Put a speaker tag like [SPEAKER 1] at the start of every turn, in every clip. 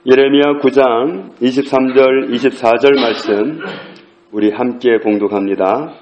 [SPEAKER 1] 예레미야 9장 23절 24절 말씀 우리 함께 봉독합니다.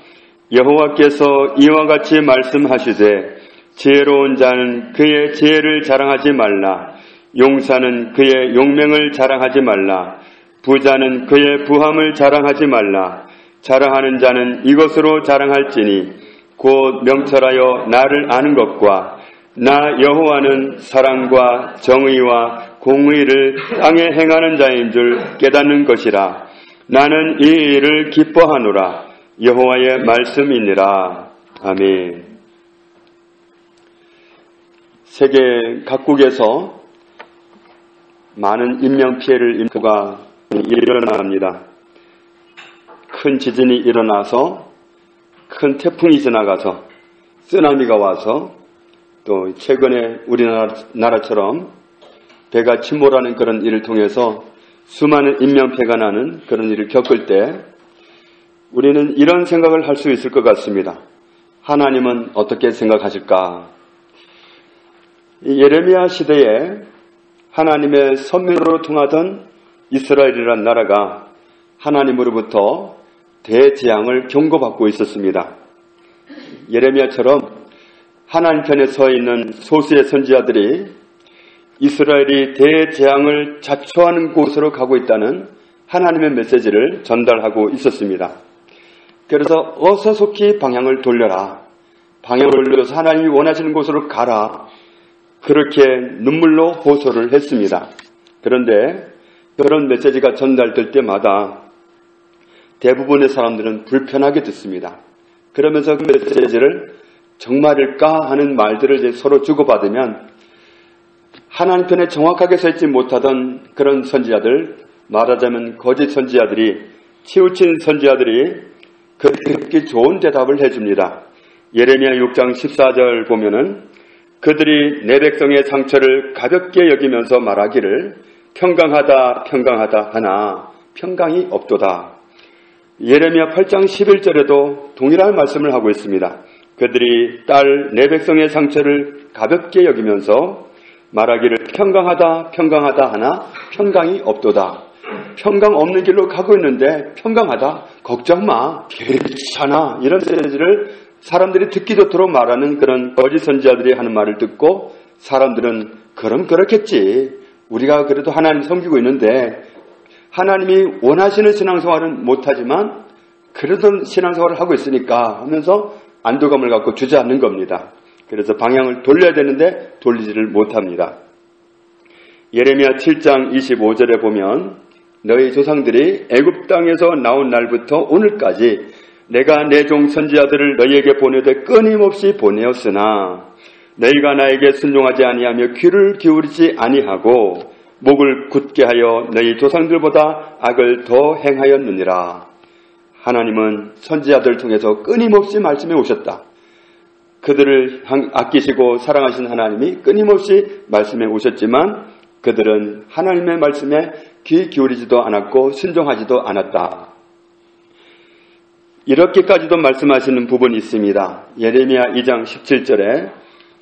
[SPEAKER 1] 여호와께서 이와 같이 말씀하시되 지혜로운 자는 그의 지혜를 자랑하지 말라. 용사는 그의 용맹을 자랑하지 말라. 부자는 그의 부함을 자랑하지 말라. 자랑하는 자는 이것으로 자랑할지니 곧 명철하여 나를 아는 것과 나 여호와는 사랑과 정의와 공의를 땅에 행하는 자인 줄 깨닫는 것이라. 나는 이 일을 기뻐하노라. 여호와의 말씀이니라. 아멘. 세계 각국에서 많은 인명피해를 인구가 일어납니다. 큰 지진이 일어나서, 큰 태풍이 지나가서, 쓰나미가 와서, 또 최근에 우리나라처럼 배가 침몰하는 그런 일을 통해서 수많은 인명피해가 나는 그런 일을 겪을 때 우리는 이런 생각을 할 수 있을 것 같습니다. 하나님은 어떻게 생각하실까? 이 예레미야 시대에 하나님의 선민으로 통하던 이스라엘이라는 나라가 하나님으로부터 대재앙을 경고받고 있었습니다. 예레미야처럼 하나님 편에 서 있는 소수의 선지자들이 이스라엘이 대재앙을 자초하는 곳으로 가고 있다는 하나님의 메시지를 전달하고 있었습니다. 그래서 어서 속히 방향을 돌려라. 방향을 돌려서 하나님이 원하시는 곳으로 가라. 그렇게 눈물로 호소를 했습니다. 그런데 그런 메시지가 전달될 때마다 대부분의 사람들은 불편하게 듣습니다. 그러면서 그 메시지를 정말일까 하는 말들을 이제 서로 주고받으면 하나님 편에 정확하게 서 있지 못하던 그런 선지자들, 말하자면 거짓 선지자들이, 치우친 선지자들이 듣기 좋은 대답을 해줍니다. 예레미야 6장 14절 보면은 그들이 내 백성의 상처를 가볍게 여기면서 말하기를 평강하다 평강하다 하나 평강이 없도다. 예레미야 8장 11절에도 동일한 말씀을 하고 있습니다. 그들이 내 백성의 상처를 가볍게 여기면서 말하기를 평강하다 평강하다 하나 평강이 없도다. 평강 없는 길로 가고 있는데 평강하다, 걱정 마, 괜찮아, 이런 메시지를 사람들이 듣기 좋도록 말하는 그런 거짓 선지자들이 하는 말을 듣고 사람들은 그럼 그렇겠지, 우리가 그래도 하나님 섬기고 있는데 하나님이 원하시는 신앙생활은 못하지만 그래도 신앙생활을 하고 있으니까 하면서 안도감을 갖고 주저앉는 겁니다. 그래서 방향을 돌려야 되는데 돌리지를 못합니다. 예레미야 7장 25절에 보면 너희 조상들이 애굽 땅에서 나온 날부터 오늘까지 내가 내 종 선지자들을 너희에게 보내되 끊임없이 보내었으나 너희가 나에게 순종하지 아니하며 귀를 기울이지 아니하고 목을 굳게 하여 너희 조상들보다 악을 더 행하였느니라. 하나님은 선지자들을 통해서 끊임없이 말씀해 오셨다. 그들을 아끼시고 사랑하신 하나님이 끊임없이 말씀해 오셨지만 그들은 하나님의 말씀에 귀 기울이지도 않았고 순종하지도 않았다. 이렇게까지도 말씀하시는 부분이 있습니다. 예레미야 2장 17절에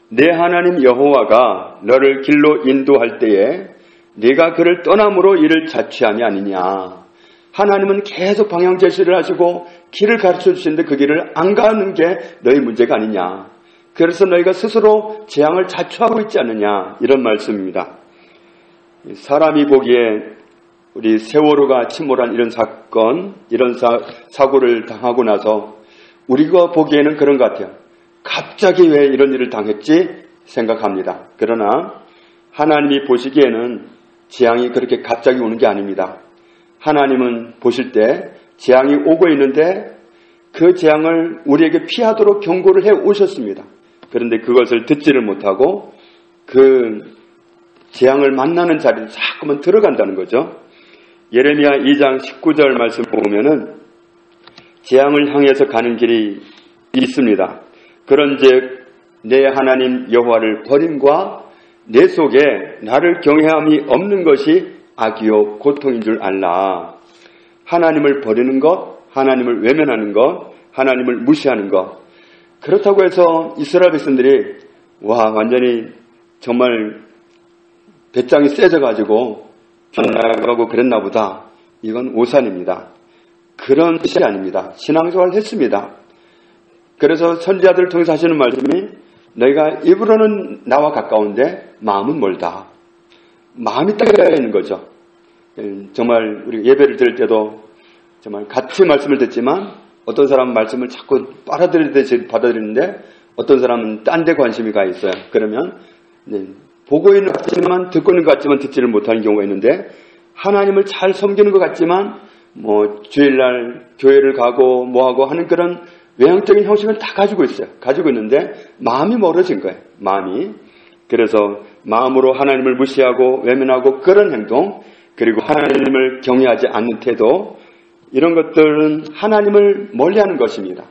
[SPEAKER 1] 내 하나님 여호와가 너를 길로 인도할 때에 네가 그를 떠남으로 이를 자취함이 아니냐. 하나님은 계속 방향 제시를 하시고 길을 가르쳐 주시는데 그 길을 안 가는 게 너희 문제가 아니냐. 그래서 너희가 스스로 재앙을 자초하고 있지 않느냐. 이런 말씀입니다. 사람이 보기에 우리 세월호가 침몰한 이런 사건, 이런 사고를 당하고 나서 우리가 보기에는 그런 것 같아요. 갑자기 왜 이런 일을 당했지 생각합니다. 그러나 하나님이 보시기에는 재앙이 그렇게 갑자기 오는 게 아닙니다. 하나님은 보실 때 재앙이 오고 있는데 그 재앙을 우리에게 피하도록 경고를 해 오셨습니다. 그런데 그것을 듣지를 못하고 그 재앙을 만나는 자리를 자꾸만 들어간다는 거죠. 예레미야 2장 19절 말씀 보면은 재앙을 향해서 가는 길이 있습니다. 그런즉 내 하나님 여호와를 버림과 내 속에 나를 경외함이 없는 것이 악이요 고통인 줄 알라. 하나님을 버리는 것, 하나님을 외면하는 것, 하나님을 무시하는 것. 그렇다고 해서 이스라엘 백성들이 완전히 정말 배짱이 세져가지고 나가고 그랬나 보다. 이건 오산입니다. 그런 뜻이 아닙니다. 신앙생활을 했습니다. 그래서 선지자들을 통해서 하시는 말씀이 너희가 입으로는 나와 가까운데 마음은 멀다. 마음이 따라 있는 거죠. 정말 우리 예배를 드릴 때도 정말 같이 말씀을 듣지만 어떤 사람은 말씀을 자꾸 빨아들이듯이 받아들이는데 어떤 사람은 딴 데 관심이 가 있어요. 그러면 보고 있는 것 같지만 듣고 있는 것 같지만 듣지를 못하는 경우가 있는데 하나님을 잘 섬기는 것 같지만 주일날 교회를 가고 뭐하고 하는 그런 외형적인 형식을 다 가지고 있어요. 가지고 있는데 마음이 멀어진 거예요. 마음이. 그래서 마음으로 하나님을 무시하고 외면하고 그런 행동, 그리고 하나님을 경외하지 않는 태도, 이런 것들은 하나님을 멀리하는 것입니다.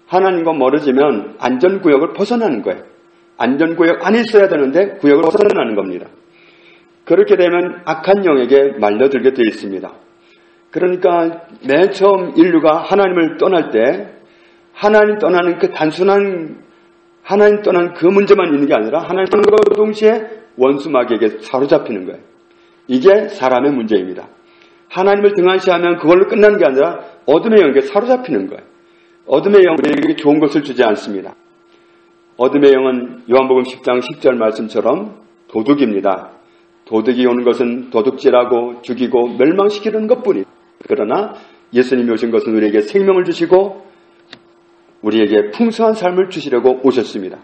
[SPEAKER 1] 하나님과 멀어지면 안전구역을 벗어나는 거예요. 안전구역 안에 있어야 되는데 구역을 벗어나는 겁니다. 그렇게 되면 악한 영에게 말려들게 되어 있습니다. 그러니까 맨 처음 인류가 하나님을 떠날 때 하나님 떠나는 그 단순한 하나님 떠나는 그 문제만 있는 게 아니라 하나님과 동시에 원수 마귀에게 사로잡히는 거예요. 이게 사람의 문제입니다. 하나님을 등한시하면 그걸로 끝나는 게 아니라 어둠의 영에게 사로잡히는 거예요. 어둠의 영은 우리에게 좋은 것을 주지 않습니다. 어둠의 영은 요한복음 10장 10절 말씀처럼 도둑입니다. 도둑이 오는 것은 도둑질하고 죽이고 멸망시키는 것뿐이에요. 그러나 예수님이 오신 것은 우리에게 생명을 주시고 우리에게 풍성한 삶을 주시려고 오셨습니다.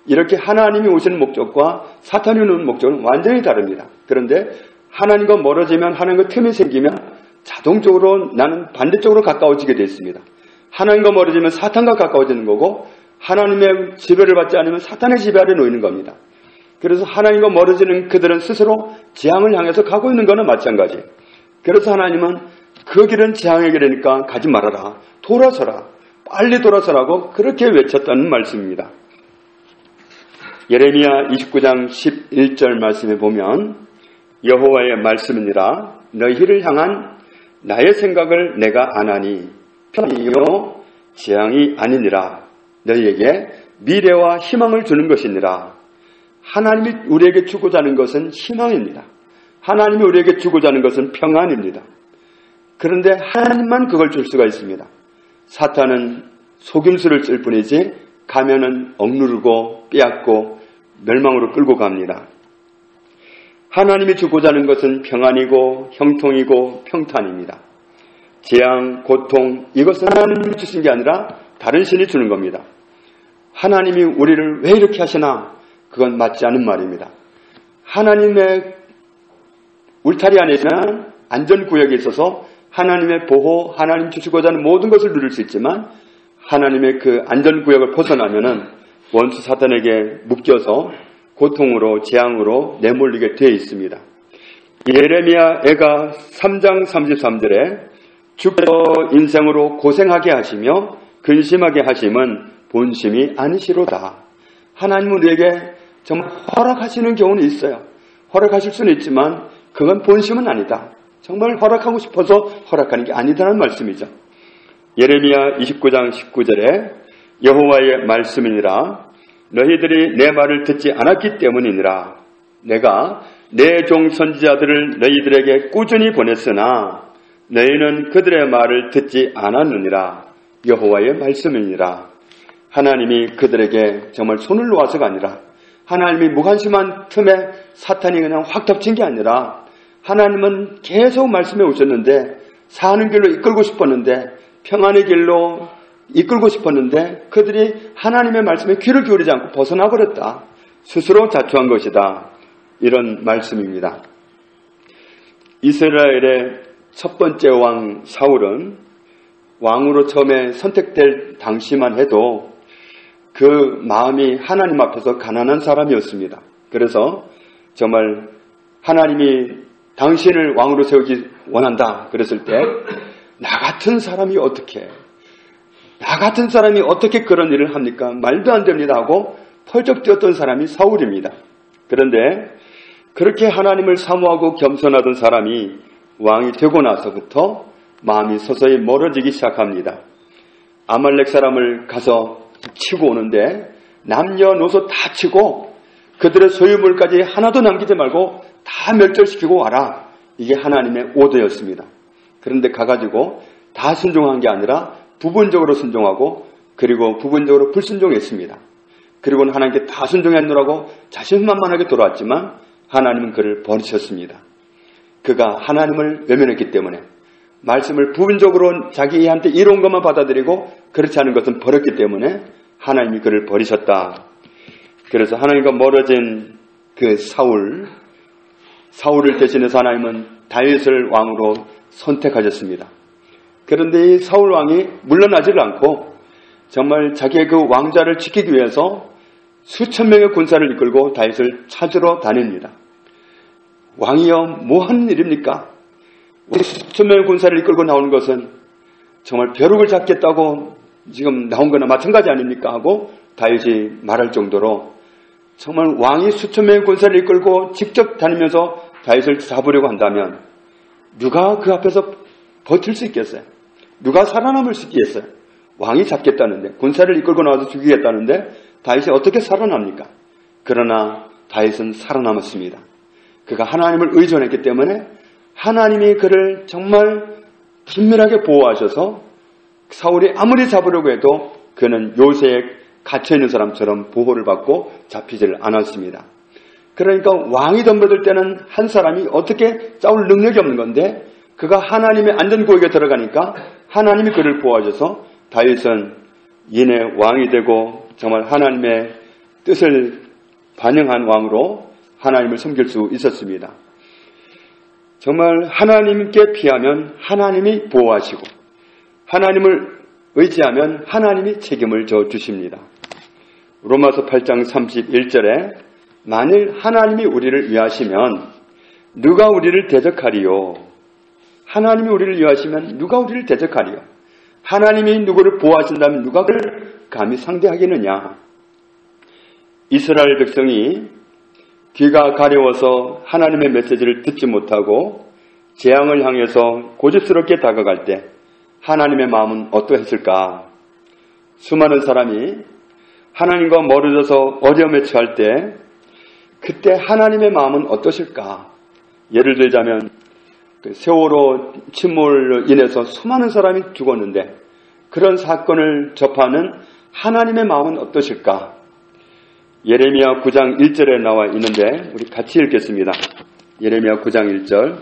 [SPEAKER 1] 이렇게 하나님이 오시는 목적과 사탄이 오는 목적은 완전히 다릅니다. 그런데 하나님과 멀어지면 하나님과 틈이 생기면 자동적으로 나는 반대쪽으로 가까워지게 되어 있습니다. 하나님과 멀어지면 사탄과 가까워지는 거고 하나님의 지배를 받지 않으면 사탄의 지배 아래 놓이는 겁니다. 그래서 하나님과 멀어지는 그들은 스스로 재앙을 향해서 가고 있는 거는 마찬가지예요. 그래서 하나님은 그 길은 재앙의 길이니까 가지 말아라. 돌아서라. 빨리 돌아서라고 그렇게 외쳤다는 말씀입니다. 예레미야 29장 11절 말씀에 보면 여호와의 말씀이니라 너희를 향한 나의 생각을 내가 아나니 편이요 재앙이 아니니라 너희에게 미래와 희망을 주는 것이니라. 하나님이 우리에게 주고자 하는 것은 희망입니다. 하나님이 우리에게 주고자 하는 것은 평안입니다. 그런데 하나님만 그걸 줄 수가 있습니다. 사탄은 속임수를 쓸 뿐이지 가면은 억누르고 빼앗고 멸망으로 끌고 갑니다. 하나님이 주고자 하는 것은 평안이고 형통이고 평탄입니다. 재앙, 고통, 이것은 하나님이 주신 게 아니라 다른 신이 주는 겁니다. 하나님이 우리를 왜 이렇게 하시나? 그건 맞지 않은 말입니다. 하나님의 울타리 안에 있는 안전구역에 있어서 하나님의 보호, 하나님 주시고자 하는 모든 것을 누릴 수 있지만 하나님의 그 안전구역을 벗어나면은 원수 사탄에게 묶여서 고통으로 재앙으로 내몰리게 되어 있습니다. 예레미야 애가 3장 33절에 주께서 인생으로 고생하게 하시며 근심하게 하심은 본심이 아니시로다. 하나님은 우리에게 정말 허락하시는 경우는 있어요. 허락하실 수는 있지만 그건 본심은 아니다. 정말 허락하고 싶어서 허락하는 게 아니다라는 말씀이죠. 예레미야 29장 19절에 여호와의 말씀이니라 너희들이 내 말을 듣지 않았기 때문이니라. 내가 내 종 선지자들을 너희들에게 꾸준히 보냈으나 너희는 그들의 말을 듣지 않았느니라. 여호와의 말씀이니라. 하나님이 그들에게 정말 손을 놓아서가 아니라 하나님이 무관심한 틈에 사탄이 그냥 확 덮친 게 아니라 하나님은 계속 말씀해 오셨는데 사는 길로 이끌고 싶었는데 평안의 길로 이끌고 싶었는데 그들이 하나님의 말씀에 귀를 기울이지 않고 벗어나 버렸다. 스스로 자초한 것이다. 이런 말씀입니다. 이스라엘의 첫 번째 왕 사울은 왕으로 처음에 선택될 당시만 해도 그 마음이 하나님 앞에서 가난한 사람이었습니다. 그래서 정말 하나님이 당신을 왕으로 세우기 원한다 그랬을 때 나 같은 사람이 어떻게 그런 일을 합니까? 말도 안 됩니다 하고 펄쩍 뛰었던 사람이 사울입니다. 그런데 그렇게 하나님을 사모하고 겸손하던 사람이 왕이 되고 나서부터 마음이 서서히 멀어지기 시작합니다. 아말렉 사람을 가서 치고 오는데 남녀노소 다 치고 그들의 소유물까지 하나도 남기지 말고 다 멸절시키고 와라. 이게 하나님의 오더였습니다. 그런데 가가지고 다 순종한 게 아니라 부분적으로 순종하고 그리고 부분적으로 불순종했습니다. 그리고는 하나님께 다 순종했노라고 자신만만하게 돌아왔지만 하나님은 그를 버리셨습니다. 그가 하나님을 외면했기 때문에 말씀을 부분적으로 자기한테 이로운 것만 받아들이고 그렇지 않은 것은 버렸기 때문에 하나님이 그를 버리셨다. 그래서 하나님과 멀어진 그 사울을 대신해서 하나님은 다윗을 왕으로 선택하셨습니다. 그런데 이 사울 왕이 물러나지를 않고 정말 자기의 그 왕자를 지키기 위해서 수천 명의 군사를 이끌고 다윗을 찾으러 다닙니다. 왕이여 뭐 하는 일입니까? 수천 명의 군사를 이끌고 나오는 것은 정말 벼룩을 잡겠다고 지금 나온 거나 마찬가지 아닙니까? 하고 다윗이 말할 정도로 정말 왕이 수천 명의 군사를 이끌고 직접 다니면서 다윗을 잡으려고 한다면 누가 그 앞에서 버틸 수 있겠어요? 누가 살아남을 수 있겠어요? 왕이 잡겠다는데 군사를 이끌고 나와서 죽이겠다는데 다윗이 어떻게 살아납니까? 그러나 다윗은 살아남았습니다. 그가 하나님을 의존했기 때문에 하나님이 그를 정말 긴밀하게 보호하셔서 사울이 아무리 잡으려고 해도 그는 요새에 갇혀있는 사람처럼 보호를 받고 잡히지를 않았습니다. 그러니까 왕이 덤벼들 때는 한 사람이 어떻게 싸울 능력이 없는 건데 그가 하나님의 안전구역에 들어가니까 하나님이 그를 보호하셔서 다윗은 이내 왕이 되고 정말 하나님의 뜻을 반영한 왕으로 하나님을 섬길 수 있었습니다. 정말 하나님께 피하면 하나님이 보호하시고 하나님을 의지하면 하나님이 책임을 져 주십니다. 로마서 8장 31절에 만일 하나님이 우리를 위하시면 누가 우리를 대적하리요? 하나님이 우리를 위하시면 누가 우리를 대적하리요? 하나님이 누구를 보호하신다면 누가 그를 감히 상대하겠느냐? 이스라엘 백성이 귀가 가려워서 하나님의 메시지를 듣지 못하고 재앙을 향해서 고집스럽게 다가갈 때 하나님의 마음은 어떠했을까? 수많은 사람이 하나님과 멀어져서 어려움에 처할 때 그때 하나님의 마음은 어떠실까? 예를 들자면 세월호 침몰로 인해서 수많은 사람이 죽었는데 그런 사건을 접하는 하나님의 마음은 어떠실까? 예레미야 9장 1절에 나와 있는데 우리 같이 읽겠습니다. 예레미야 9장 1절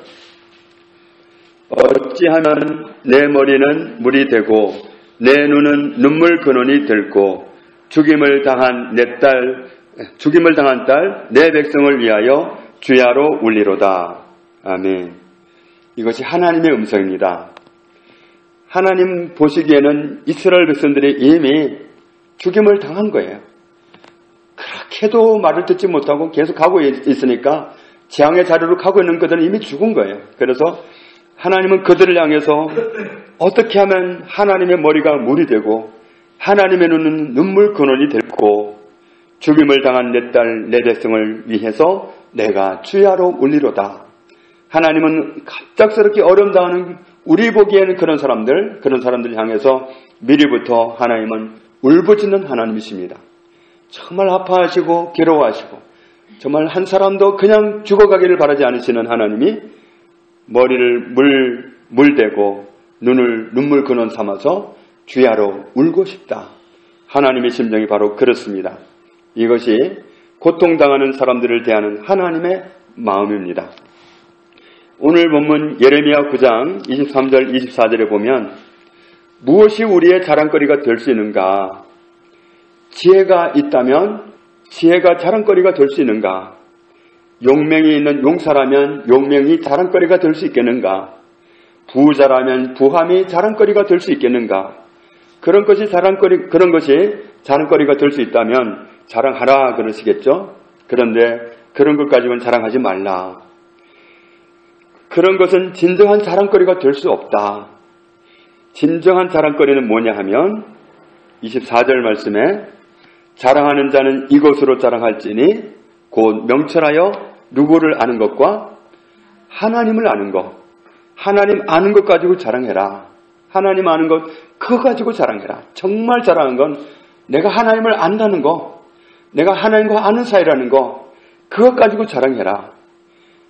[SPEAKER 1] 어찌하면 내 머리는 물이 되고 내 눈은 눈물 근원이 들고 죽임을 당한 딸 내 백성을 위하여 주야로 울리로다. 아멘. 이것이 하나님의 음성입니다. 하나님 보시기에는 이스라엘 백성들이 이미 죽임을 당한 거예요. 그렇게도 말을 듣지 못하고 계속 가고 있으니까 재앙의 자리로 가고 있는 그들은 이미 죽은 거예요. 그래서 하나님은 그들을 향해서 어떻게 하면 하나님의 머리가 물이 되고 하나님의 눈은 눈물 근원이 됐고 죽임을 당한 내 딸 내 백성을 위해서 내가 주야로 울리로다. 하나님은 갑작스럽게 어려움 당하는 우리 보기에는 그런 사람들 향해서 미리부터 하나님은 울부짖는 하나님이십니다. 정말 아파하시고 괴로워하시고 정말 한 사람도 그냥 죽어가기를 바라지 않으시는 하나님이 머리를 물대고 눈을 눈물 근원 삼아서 주야로 울고 싶다. 하나님의 심정이 바로 그렇습니다. 이것이 고통당하는 사람들을 대하는 하나님의 마음입니다. 오늘 본문 예레미야 9장 23절 24절에 보면 무엇이 우리의 자랑거리가 될 수 있는가? 지혜가 있다면 지혜가 자랑거리가 될 수 있는가? 용맹이 있는 용사라면 용맹이 자랑거리가 될 수 있겠는가? 부자라면 부함이 자랑거리가 될 수 있겠는가? 그런 것이 자랑거리가 될 수 있다면 자랑하라 그러시겠죠? 그런데 그런 것 가지고는 자랑하지 말라. 그런 것은 진정한 자랑거리가 될 수 없다. 진정한 자랑거리는 뭐냐 하면 24절 말씀에 자랑하는 자는 이것으로 자랑할지니 곧 명철하여 누구를 아는 것과 하나님을 아는 것. 하나님 아는 것 가지고 자랑해라. 하나님 아는 것 그거 가지고 자랑해라. 정말 자랑하는 건 내가 하나님을 안다는 거, 내가 하나님과 아는 사이라는 거 그것 가지고 자랑해라.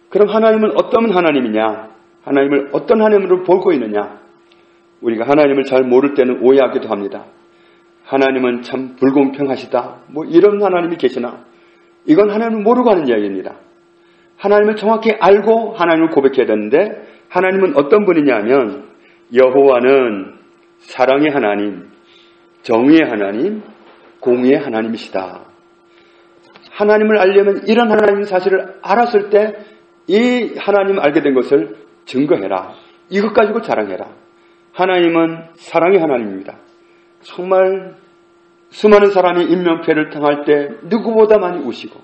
[SPEAKER 1] 그럼 하나님은 어떤 하나님이냐? 하나님을 어떤 하나님으로 보고 있느냐? 우리가 하나님을 잘 모를 때는 오해하기도 합니다. 하나님은 참 불공평하시다. 이런 하나님이 계시나? 이건 하나님을 모르고 하는 이야기입니다. 하나님을 정확히 알고 하나님을 고백해야 되는데, 하나님은 어떤 분이냐 하면 여호와는 사랑의 하나님, 정의의 하나님, 공의의 하나님이시다. 하나님을 알려면 이런 하나님 사실을 알았을 때 이 하나님을 알게 된 것을 증거해라. 이것 가지고 자랑해라. 하나님은 사랑의 하나님입니다. 정말 수많은 사람이 인명피해를 당할 때 누구보다 많이 우시고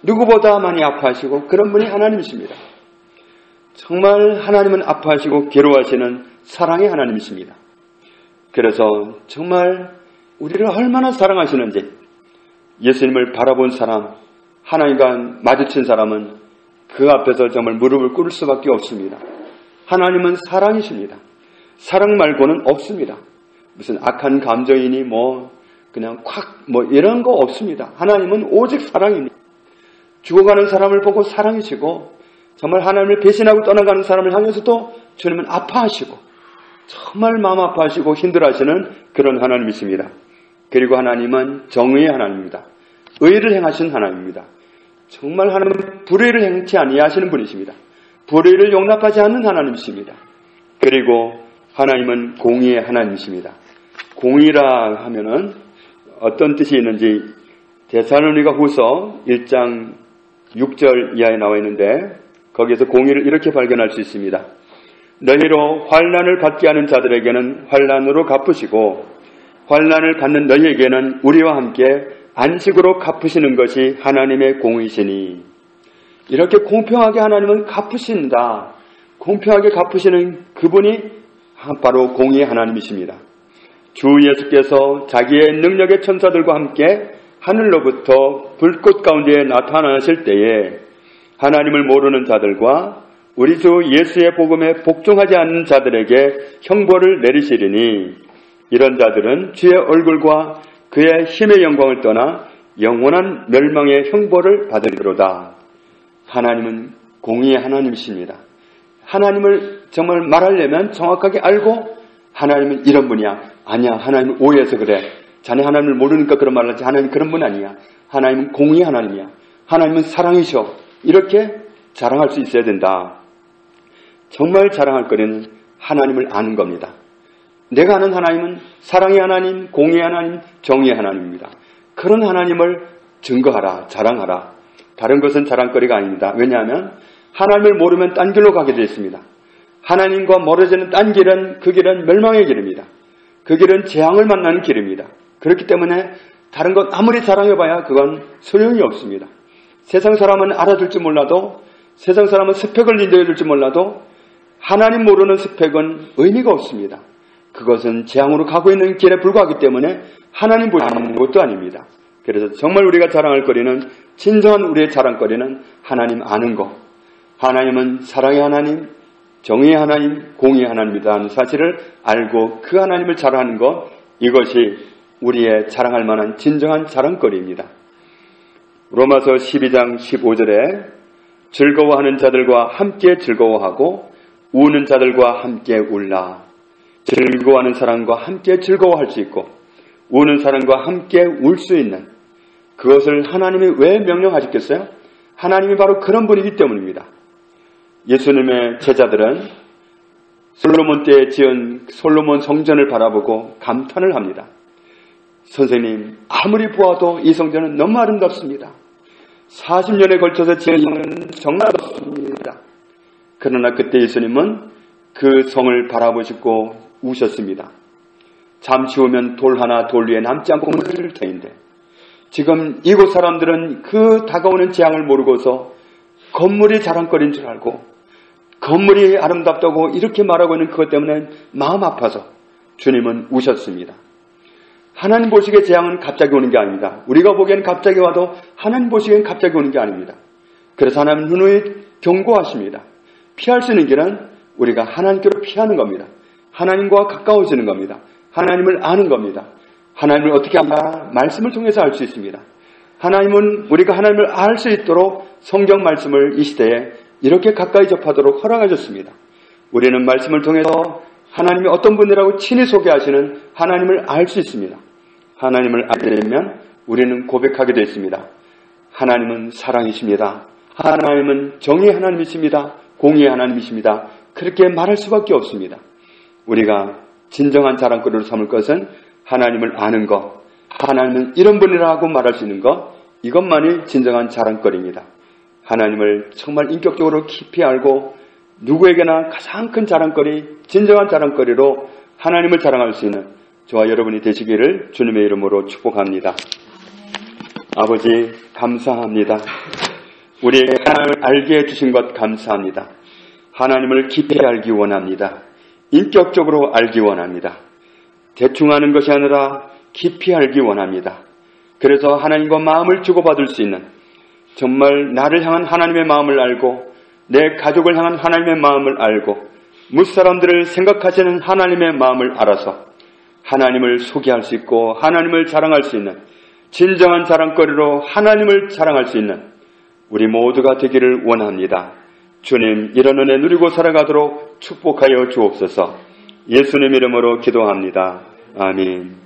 [SPEAKER 1] 누구보다 많이 아파하시고 그런 분이 하나님이십니다. 정말 하나님은 아파하시고 괴로워하시는 사랑의 하나님이십니다. 그래서 정말 우리를 얼마나 사랑하시는지 예수님을 바라본 사람, 하나님과 마주친 사람은 그 앞에서 정말 무릎을 꿇을 수밖에 없습니다. 하나님은 사랑이십니다. 사랑 말고는 없습니다. 무슨 악한 감정이니 그냥 이런 거 없습니다. 하나님은 오직 사랑입니다. 죽어가는 사람을 보고 사랑이시고 정말 하나님을 배신하고 떠나가는 사람을 향해서도 주님은 아파하시고 정말 마음 아파하시고 힘들어하시는 그런 하나님이십니다. 그리고 하나님은 정의의 하나님입니다. 의를 행하신 하나님입니다. 정말 하나님은 불의를 행치 아니하시는 분이십니다. 불의를 용납하지 않는 하나님이십니다. 그리고 하나님은 공의의 하나님이십니다. 공의라 하면은 어떤 뜻이 있는지 데살로니가 후서 1장 6절 이하에 나와 있는데 거기에서 공의를 이렇게 발견할 수 있습니다. 너희로 환난을 받게 하는 자들에게는 환난으로 갚으시고 환난을 받는 너희에게는 우리와 함께 안식으로 갚으시는 것이 하나님의 공의시니. 이렇게 공평하게 하나님은 갚으신다. 공평하게 갚으시는 그분이 바로 공의의 하나님이십니다. 주 예수께서 자기의 능력의 천사들과 함께 하늘로부터 불꽃 가운데 나타나실 때에 하나님을 모르는 자들과 우리 주 예수의 복음에 복종하지 않는 자들에게 형벌을 내리시리니 이런 자들은 주의 얼굴과 그의 힘의 영광을 떠나 영원한 멸망의 형벌을 받으리로다. 하나님은 공의의 하나님이십니다. 하나님을 정말 말하려면 정확하게 알고 하나님은 이런 분이야. 아니야. 하나님은 오해해서 그래. 자네 하나님을 모르니까 그런 말을 하지. 하나님은 그런 분 아니야. 하나님은 공의의 하나님이야. 하나님은 사랑이셔. 이렇게 자랑할 수 있어야 된다. 정말 자랑할 거리는 하나님을 아는 겁니다. 내가 아는 하나님은 사랑의 하나님, 공의의 하나님, 정의의 하나님입니다. 그런 하나님을 증거하라, 자랑하라. 다른 것은 자랑거리가 아닙니다. 왜냐하면 하나님을 모르면 딴 길로 가게 되어 있습니다. 하나님과 멀어지는 딴 길은 그 길은 멸망의 길입니다. 그 길은 재앙을 만나는 길입니다. 그렇기 때문에 다른 것 아무리 자랑해봐야 그건 소용이 없습니다. 세상 사람은 알아줄지 몰라도 세상 사람은 스펙을 인정해줄지 몰라도 하나님 모르는 스펙은 의미가 없습니다. 그것은 재앙으로 가고 있는 길에 불과하기 때문에 하나님 보시는 것도 아닙니다. 그래서 정말 우리가 자랑할 거리는 진정한 우리의 자랑거리는 하나님 아는 것. 하나님은 사랑의 하나님, 정의의 하나님, 공의의 하나님이라는 사실을 알고 그 하나님을 자랑하는 것, 이것이 우리의 자랑할 만한 진정한 자랑거리입니다. 로마서 12장 15절에 즐거워하는 자들과 함께 즐거워하고 우는 자들과 함께 울라. 즐거워하는 사람과 함께 즐거워할 수 있고 우는 사람과 함께 울 수 있는 그것을 하나님이 왜 명령하셨겠어요? 하나님이 바로 그런 분이기 때문입니다. 예수님의 제자들은 솔로몬 때에 지은 솔로몬 성전을 바라보고 감탄을 합니다. 선생님, 아무리 보아도 이 성전은 너무 아름답습니다. 40년에 걸쳐서 지은 성전은 정말 아름답습니다. 그러나 그때 예수님은 그 성을 바라보시고 우셨습니다. 잠시 후면 돌 하나 돌 위에 남지 않고 무너질 터인데 지금 이곳 사람들은 그 다가오는 재앙을 모르고서 건물이 자랑거리인 줄 알고 건물이 아름답다고 이렇게 말하고 있는 그것 때문에 마음 아파서 주님은 우셨습니다. 하나님 보시기에 재앙은 갑자기 오는 게 아닙니다. 우리가 보기엔 갑자기 와도 하나님 보시기엔 갑자기 오는 게 아닙니다. 그래서 하나님은 누누이 경고하십니다. 피할 수 있는 길은 우리가 하나님께로 피하는 겁니다. 하나님과 가까워지는 겁니다. 하나님을 아는 겁니다. 하나님을 어떻게 알까? 말씀을 통해서 알 수 있습니다. 하나님은 우리가 하나님을 알 수 있도록 성경 말씀을 이 시대에 이렇게 가까이 접하도록 허락하셨습니다. 우리는 말씀을 통해서 하나님이 어떤 분이라고 친히 소개하시는 하나님을 알 수 있습니다. 하나님을 알게 되면 우리는 고백하게 되어 있습니다. 하나님은 사랑이십니다. 하나님은 정의의 하나님이십니다. 공의의 하나님이십니다. 그렇게 말할 수밖에 없습니다. 우리가 진정한 자랑거리로 삼을 것은 하나님을 아는 것, 하나님은 이런 분이라고 말할 수 있는 것, 이것만이 진정한 자랑거리입니다. 하나님을 정말 인격적으로 깊이 알고 누구에게나 가장 큰 자랑거리, 진정한 자랑거리로 하나님을 자랑할 수 있는 저와 여러분이 되시기를 주님의 이름으로 축복합니다. 아버지 감사합니다. 우리에게 하나님을 알게 해주신 것 감사합니다. 하나님을 깊이 알기 원합니다. 인격적으로 알기 원합니다. 대충 아는 것이 아니라 깊이 알기 원합니다. 그래서 하나님과 마음을 주고받을 수 있는, 정말 나를 향한 하나님의 마음을 알고 내 가족을 향한 하나님의 마음을 알고 무사람들을 생각하시는 하나님의 마음을 알아서 하나님을 소개할 수 있고 하나님을 자랑할 수 있는, 진정한 자랑거리로 하나님을 자랑할 수 있는 우리 모두가 되기를 원합니다. 주님, 이런 은혜 누리고 살아가도록 축복하여 주옵소서. 예수님 이름으로 기도합니다. 아멘.